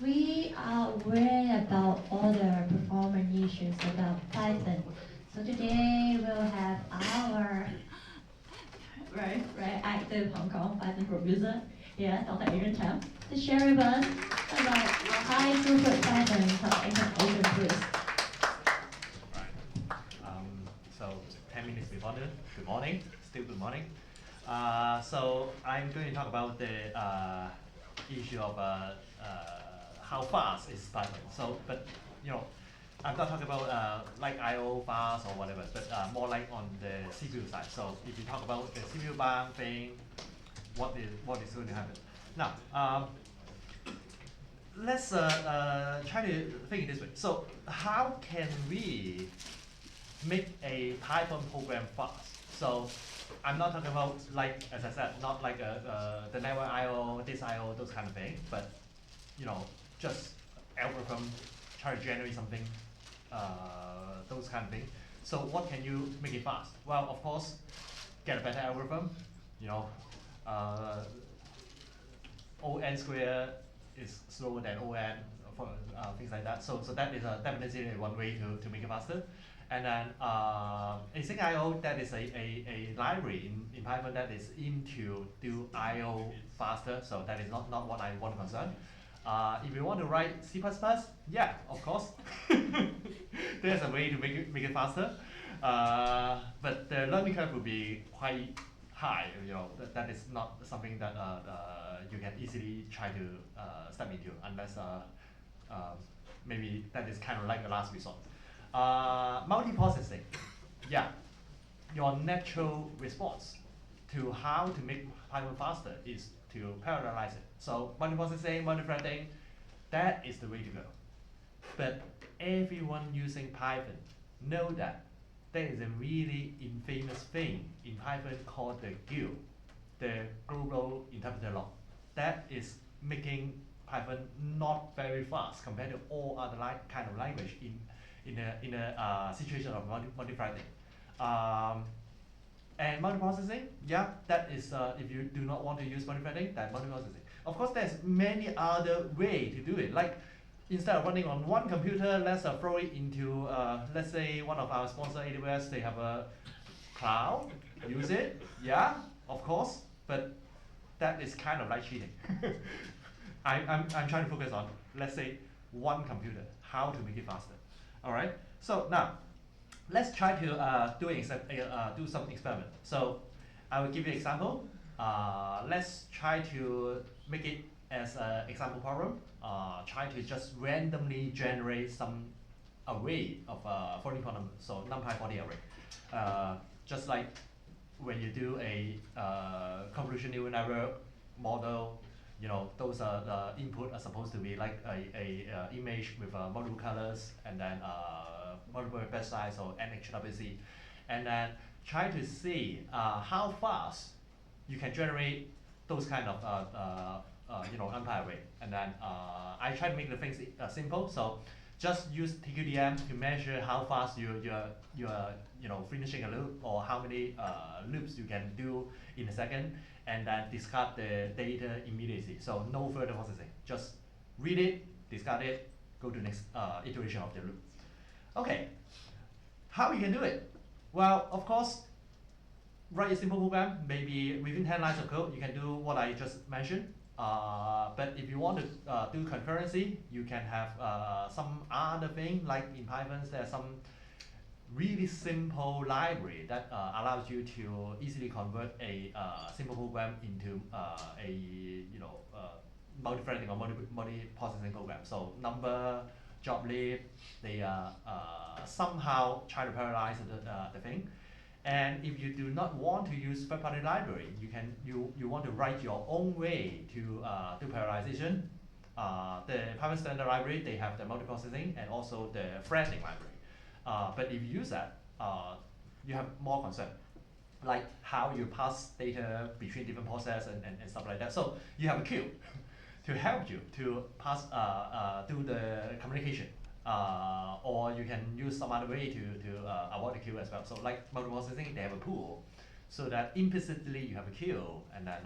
We are aware about all the performance issues about Python. So today we'll have our very active Hong Kong Python producer here, Dr. Adrian to share with us about high throughput Python implementation tools. So 10 minutes before noon, good morning, still good morning. So I'm going to talk about the issue of how fast is Python. So, but I'm not talking about like I/O fast or whatever, but more like on the CPU side. So if you talk about the CPU bound thing, what is going to happen? Now, let's try to think it this way. So how can we make a Python program fast? So I'm not talking about, like, as I said, not like the network I/O, this I/O, those kind of things, but just algorithm, try to generate something, those kind of things. So what can you make it fast? Well, of course, get a better algorithm. ON square is slower than ON, for things like that. So that is definitely one way to make it faster. And then async I/O, that is a library in Python that is into do I/O faster. So that is not what I want to concern. If you want to write C++, yeah, of course. There's a way to make it faster. But the learning curve will be quite high. That is not something that you can easily try to step into, unless maybe that is kind of like the last resort. Multiprocessing, yeah, your natural response to how to make Python faster is to parallelize it. So multiprocessing, multithreading, that is the way to go. But everyone using Python know that there is a really infamous thing in Python called the GIL, the global interpreter lock. That is making Python not very fast compared to all other kind of language in a situation of multithreading. And multiprocessing, yeah, that is if you do not want to use multithreading, then multiprocessing. Of course, there's many other ways to do it. Like, instead of running on one computer, let's throw it into, let's say, one of our sponsor AWS, they have a cloud, use it, yeah, of course, but that is kind of like cheating. I'm trying to focus on, let's say, one computer, how to make it faster. All right, so now, let's try to do some experiment. So I will give you an example. Let's try to make it as an example problem. Try to just randomly generate some array of floating point numbers, so numpy 40 array. Just like when you do a convolutional neural network model, those the input are supposed to be like a image with multiple colors and then multiple bit size or NHWC, and then try to see how fast you can generate those kind of numpy array. And then I try to make the things simple. So just use TQDM to measure how fast you're finishing a loop, or how many loops you can do in a second, and then discard the data immediately. So no further processing. Just read it, discard it, go to next iteration of the loop. Okay, how you can do it? Well, of course, write a simple program, maybe within 10 lines of code, you can do what I just mentioned. But if you want to do concurrency, you can have some other thing, like in Python, there's some really simple library that allows you to easily convert a simple program into a multi-threading or multi-processing program. So numba, joblib, they somehow try to parallelize the thing. And if you do not want to use third-party library, you want to write your own way to do parallelization. The Python standard library, they have the multiprocessing and also the threading library. But if you use that, you have more concern, like how you pass data between different processes and stuff like that. So you have a queue to help you to pass do the communication. Or you can use some other way to avoid the queue as well. So like multiprocessing, they have a pool, so that implicitly you have a queue, and then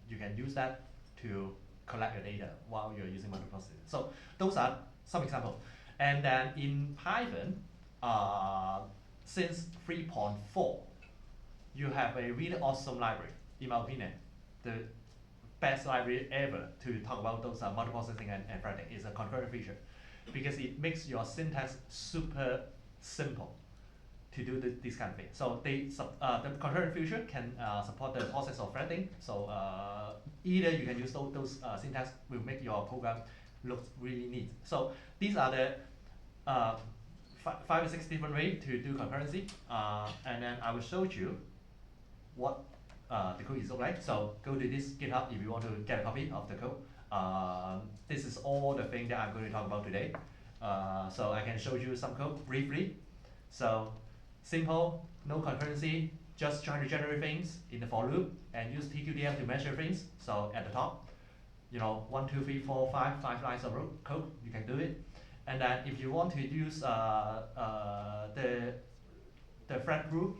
you can use that to collect your data while you're using multiprocessing. So those are some examples. And then in Python, since 3.4, you have a really awesome library, in my opinion. The best library ever to talk about those multiprocessing and threading is a concurrent feature, because it makes your syntax super simple to do this kind of thing. So the concurrent feature can support the process of threading. So either you can use those syntax will make your program look really neat. So these are the 5 or 6 different ways to do concurrency. And then I will show you what the code is look like. So go to this GitHub if you want to get a copy of the code. This is all the thing that I'm going to talk about today. So I can show you some code briefly. So simple, no concurrency, just trying to generate things in the for loop and use TQDM to measure things. So at the top, 1, 2, 3, 4, 5 lines of code, you can do it. And then if you want to use the thread group,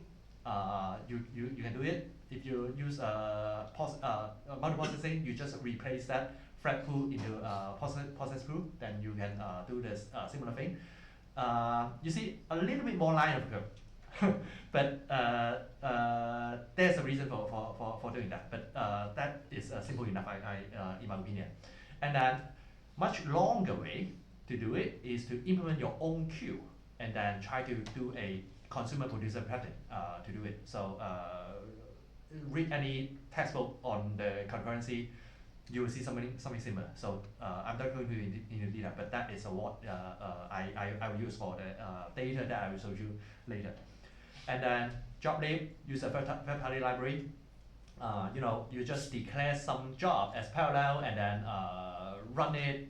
you can do it. If you use multiprocessing, you just replace that thread pool into process group, then you can do this similar thing. You see a little bit more line of code. But there's a reason for doing that. But that is simple enough, in my opinion. And then much longer way to do it is to implement your own queue and then try to do a consumer producer pattern to do it. So read any textbook on the concurrency, you will see something similar. So I'm not going into detail, but that is what I will use for the data that I will show you later. And then joblib, use a third-party library. You just declare some job as parallel and then run it,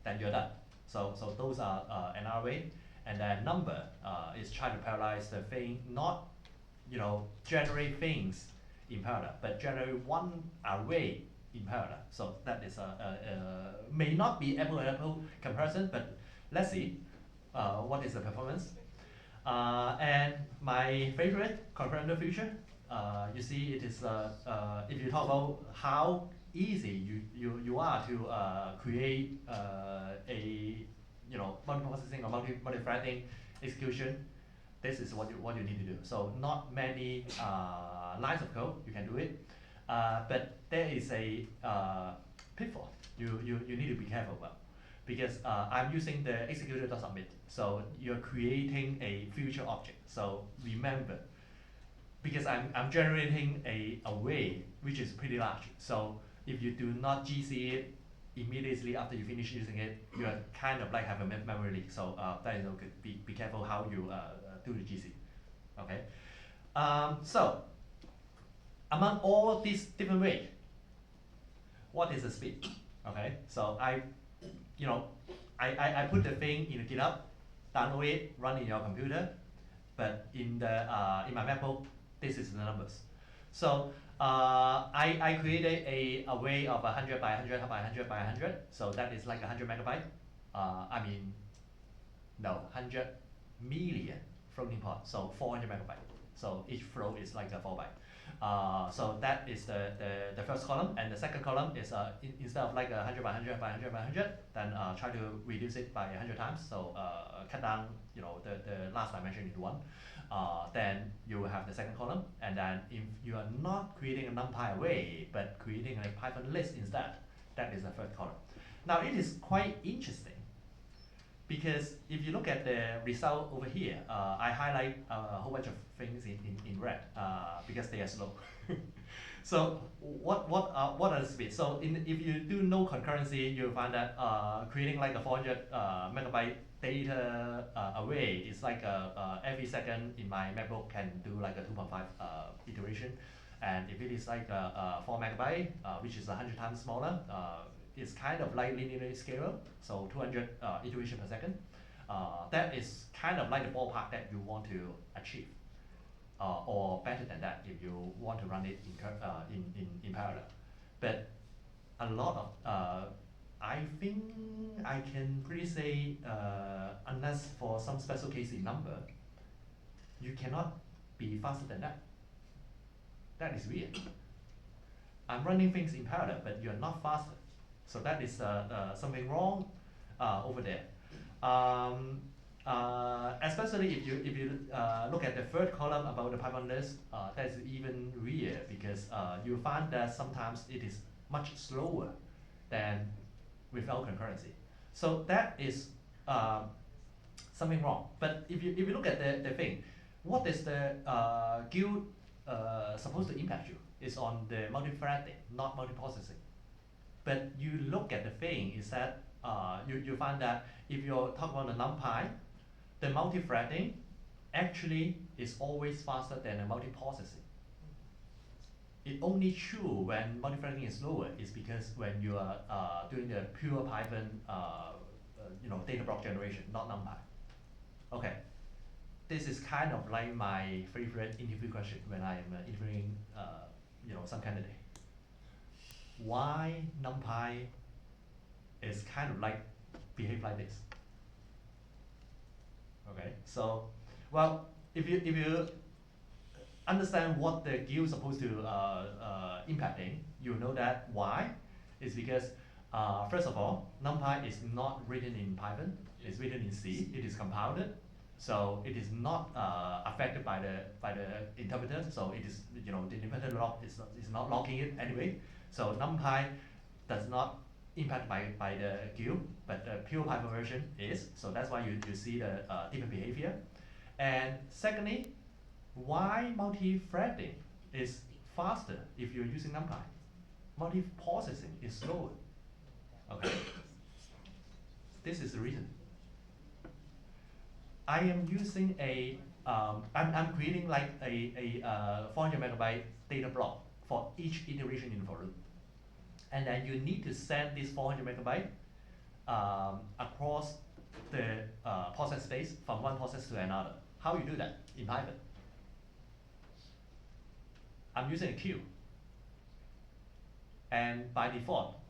then you're done. So those are another way. And then number is trying to parallelize the thing, not generate things in parallel, but generate one array in parallel. So that is may not be apple-to-apple comparison, but let's see what is the performance. And my favorite concurrent feature, you see it is if you talk about how easy you are to create a multiprocessing or multi-threading execution, this is what you need to do. So not many lines of code you can do it, but there is a pitfall you need to be careful about, because I'm using the executor.submit. So you're creating a future object. So remember, because I'm generating a array which is pretty large. So if you do not GC it immediately after you finish using it, you are kind of like have a memory leak. So that is no good. Be careful how you do the GC. Okay. So among all these different ways, what is the speed? Okay. So I put the thing in the GitHub, download it, run in your computer, but in my MacBook, this is the numbers. So I created a array of 100 by 100 by 100 by 100, so that is like 100 megabyte. 100 million floating point, so 400 megabyte. So each flow is like a 4 byte. So that is the first column, and the second column is instead of like 100 by 100 by 100 by 100, then try to reduce it by 100 times. So cut down the last dimension into 1. Then you will have the second column, and then if you are not creating a numpy array but creating a Python list instead, that is the third column. Now it is quite interesting, because if you look at the result over here, I highlight a whole bunch of things in red because they are slow. So what are the speeds? So if you do no concurrency, you'll find that creating like a 400 megabyte data array is like every second in my MacBook can do like a 2.5 iteration. And if it is like 4 megabyte, which is 100 times smaller, it's kind of like linear scale, so 200 iteration per second. That is kind of like the ballpark that you want to achieve, or better than that if you want to run it in parallel. But a lot of I think I can pretty say, unless for some special case in number, you cannot be faster than that. That is weird. I'm running things in parallel, but you're not faster. So that is something wrong over there. Especially if you look at the third column about the Python list, that's even weird because you find that sometimes it is much slower than without concurrency. So that is something wrong. But if you look at the thing, what is the guild supposed to impact you? Is on the multi-threading, not multiprocessing. But you look at the thing is that you find that if you're talking about the numpy, the multi-threading actually is always faster than the multiprocessing. It only true when multi-threading is slower is because when you are doing the pure Python data block generation, not numpy. Okay, this is kind of like my favorite interview question when I am interviewing some candidate. Why numpy is kind of like behave like this? Okay, so well, if you understand what the guild is supposed to impacting, you know that why is because first of all, numpy is not written in Python; it's written in C. It is compounded, so it is not affected by the interpreter. So it is the interpreter lock is not locking it anyway. So numpy does not impacted by the guild, but the pure Python version is. So that's why you see the different behavior. And secondly, why multi-threading is faster if you're using numpy? Multi-processing is slower. Okay. This is the reason. I am using I'm creating like a 400 megabyte data block for each iteration in for loop. And then you need to send this 400 megabyte across the process space from one process to another. How you do that in Python? I'm using a queue. And by default,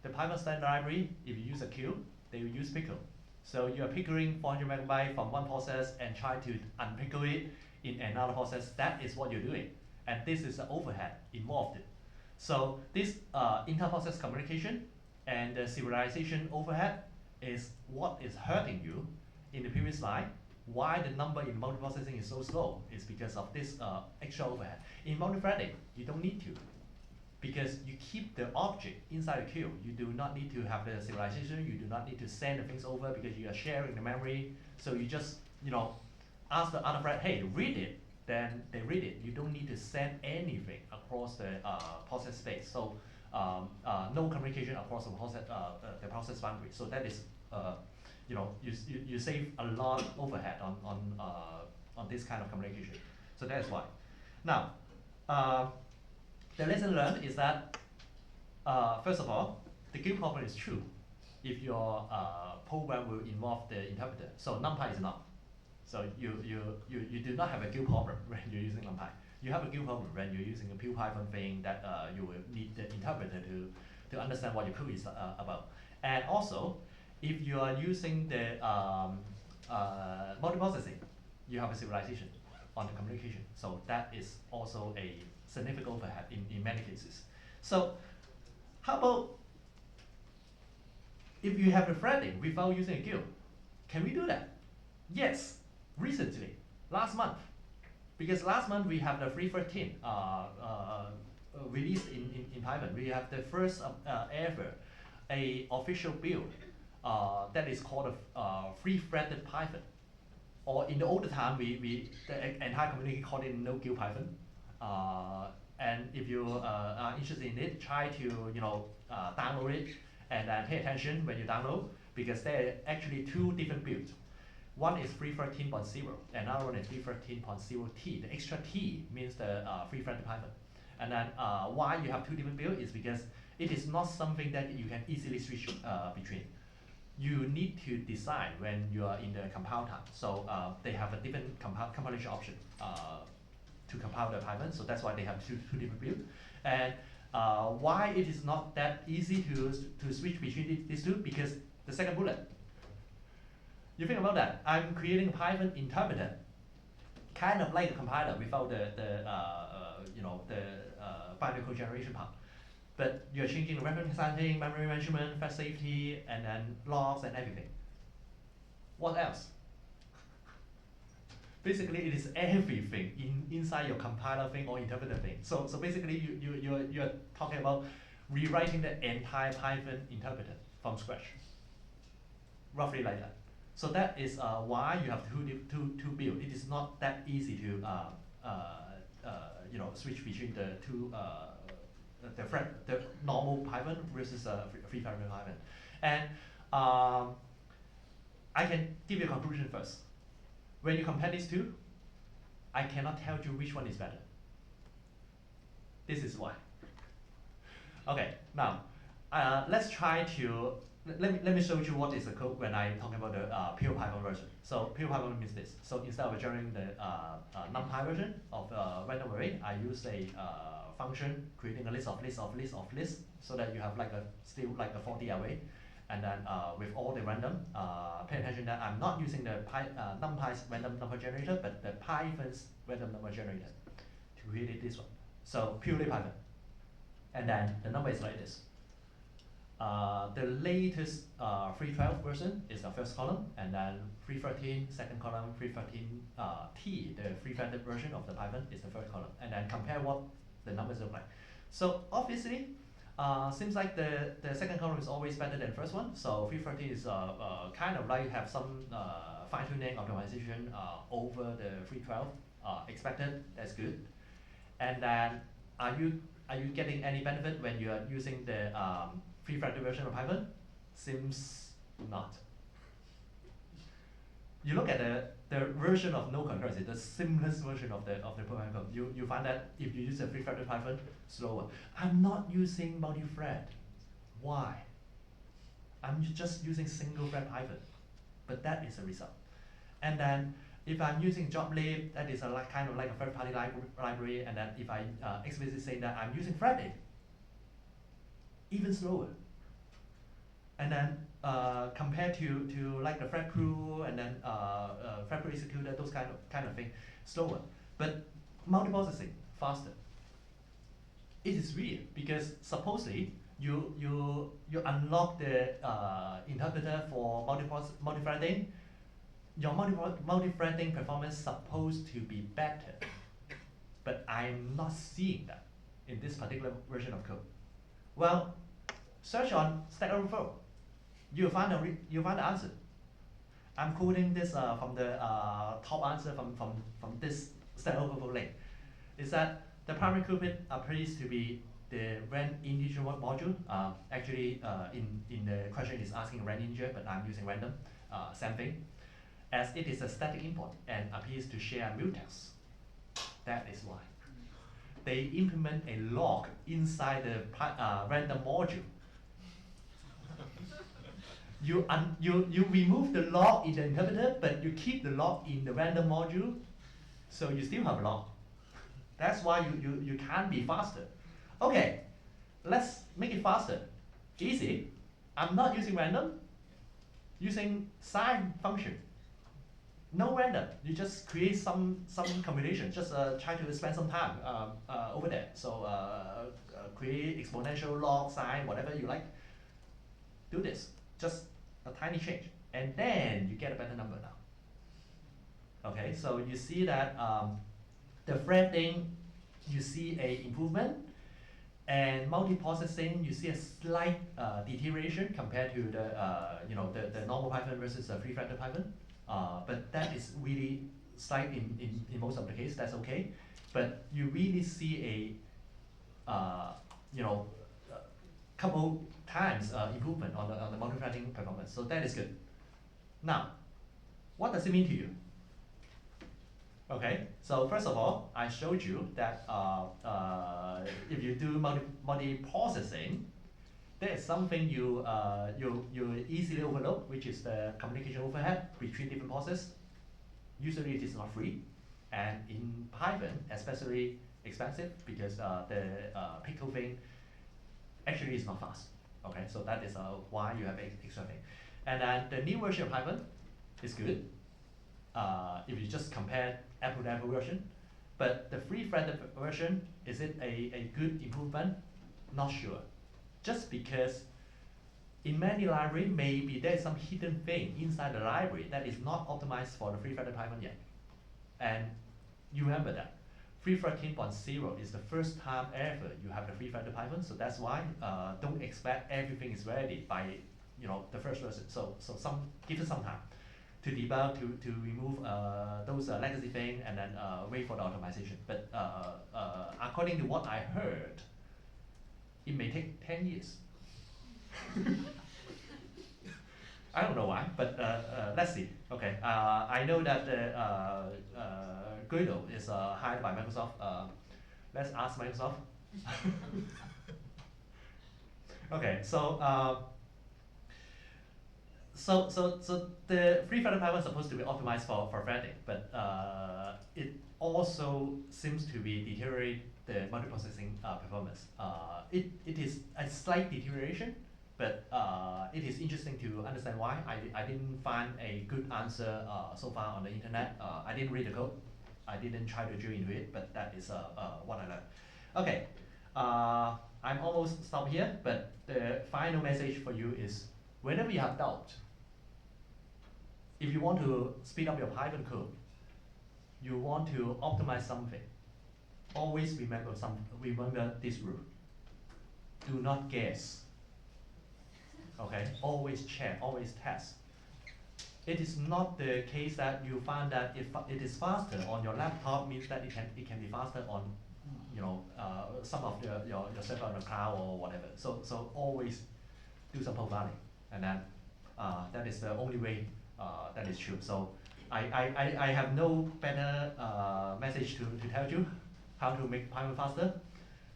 the Python standard library, if you use a queue, they will use pickle. So you are pickling 400 megabyte from one process and try to unpickle it in another process. That is what you're doing. And this is the overhead involved. So this inter-process communication and the serialization overhead is what is hurting you in the previous slide. Why the number in multiprocessing is so slow is because of this extra overhead. In multithreading, you don't need to, because you keep the object inside the queue. You do not need to have the serialization. You do not need to send the things over because you are sharing the memory. So you just ask the other thread, hey, read it. Then they read it. You don't need to send anything across the process space. So no communication across the process boundary. So that is, you save a lot overhead on this kind of communication. So that's why. Now, the lesson learned is that first of all, the guild problem is true if your program will involve the interpreter. So numpy is not. So you do not have a guild problem when you're using numpy. You have a guild problem when you're using a pure Python thing that you will need the interpreter to understand what your code is about. And also, if you are using the multiprocessing, you have a serialization on the communication. So that is also a significant overhead in many cases. So how about if you have the threading without using a guild? Can we do that? Yes, recently, last month. Because last month we have the 3.13 released in Python. We have the first ever a official build that is called a free-threaded Python. Or in the older time, the entire community called it no guild Python. And if you are interested in it, try to download it and then pay attention when you download, because there are actually two different builds. One is 3.13.0, another one is 3.13.0t. The extra t means the free-threaded Python. And then why you have two different builds is because it is not something that you can easily switch between. You need to decide when you are in the compile time. So they have a different compilation option to compile the Python. So that's why they have two different builds. And why it is not that easy to switch between these two? Because the second bullet. You think about that. I'm creating a Python interpreter, kind of like a compiler without the binary code generation part. but you're changing the reference handling, memory management, fast safety, and then logs and everything. What else? Basically, it is everything inside your compiler thing or interpreter thing. So basically, you're talking about rewriting the entire Python interpreter from scratch, roughly like that. So that is why you have to build. It is not that easy to switch between the two the normal Python versus free Python. And I can give you a conclusion first. When you compare these two, I cannot tell you which one is better. This is why. Okay, now let's try to let me show you what is the code when I'm talking about the pure Python version. So pure Python means this. So instead of generating the numpy version of random array, I use a function creating a list, so that you have still like a 40 array. And then with all the random, pay attention that I'm not using the numpy's random number generator, but the Python's random number generator to create this one. So purely Python. And then the number is like this. The latest 312 version is the first column, and then 313 second column, 313 T, the three-threaded version of the Python, is the third column. And then compare what the numbers look like. So obviously, seems like the second column is always better than the first one. So 313 is kind of like have some fine-tuning optimization over the 312 expected. That's good. And then are you getting any benefit when you are using the three-threaded version of Python? Seems not. You look at the version of no concurrency, the simplest version of the program code. You find that if you use a three-threaded Python, slower. I'm not using multi-thread. Why? I'm just using single-thread Python, but that is a result. And then if I'm using joblib, that is kind of like a third-party library. And then if I explicitly say that I'm using threading, even slower. And then compared to like the thread crew and then thread crew executor, those kind of thing, slower. But multiprocessing, faster. It is weird because supposedly you unlock the interpreter for multithreading. Your multithreading performance is supposed to be better, but I'm not seeing that in this particular version of code. Well, search on Stack Overflow. You'll find the answer. I'm quoting this from the top answer from this Stack Overflow link. Is that the primary culprit appears to be the rand integer module. Actually, in the question is asking rand integer, but I'm using random. Same thing. As it is a static import and appears to share mutex. That is why. They implement a log inside the random module. You remove the log in the interpreter, but you keep the log in the random module, so you still have a log. That's why you can be faster. Okay, let's make it faster. Easy. I'm not using random. Using sign function. No random. You just create some combination. Just try to spend some time over there. So create exponential log sign, whatever you like. Do this. Just a tiny change, and then you get a better number now. Okay, so you see that the threading, you see a improvement, and multiprocessing, you see a slight deterioration compared to the normal Python versus the three-threaded Python. But that is really slight in most of the case. That's okay. But you really see a couple times improvement on the multi-threading performance. So that is good. Now, what does it mean to you? Okay, so first of all, I showed you that if you do multiprocessing, there is something you easily overlook, which is the communication overhead between different processes. Usually it is not free, and in Python, especially expensive because the pickle thing actually is not fast. Okay, so that is why you have extra thing. And then the new version of Python is good. If you just compare apple to apple version, but the three-threaded version, is it a good improvement? Not sure. just because in many libraries, maybe there's some hidden thing inside the library that is not optimized for the three-threaded Python yet. And you remember that. 3.13.0 is the first time ever you have the three-threaded Python, so that's why don't expect everything is ready by the first version. So give it some time to debug, to remove those legacy things, and then wait for the optimization. But according to what I heard, it may take 10 years. I don't know why, but let's see. Okay, I know that Guido is hired by Microsoft. Let's ask Microsoft. Okay, so the three-threaded Python is supposed to be optimized for threading, but it also seems to be deteriorate the multiprocessing performance. It is a slight deterioration, but it is interesting to understand why. I didn't find a good answer so far on the internet. I didn't read the code. I didn't try to drill into it, but that is what I learned. Okay, I'm almost stopped here, but the final message for you is, whenever you have doubt, if you want to speed up your Python code, you want to optimize something, always remember this rule. Do not guess. Okay, always check, always test. It is not the case that you find that if it is faster on your laptop means that it can be faster on some of your server on the cloud or whatever. So always do some profiling, and then that is the only way that is true. So I have no better message to tell you how to make Python faster,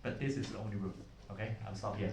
but this is the only rule. Okay, I'll stop here.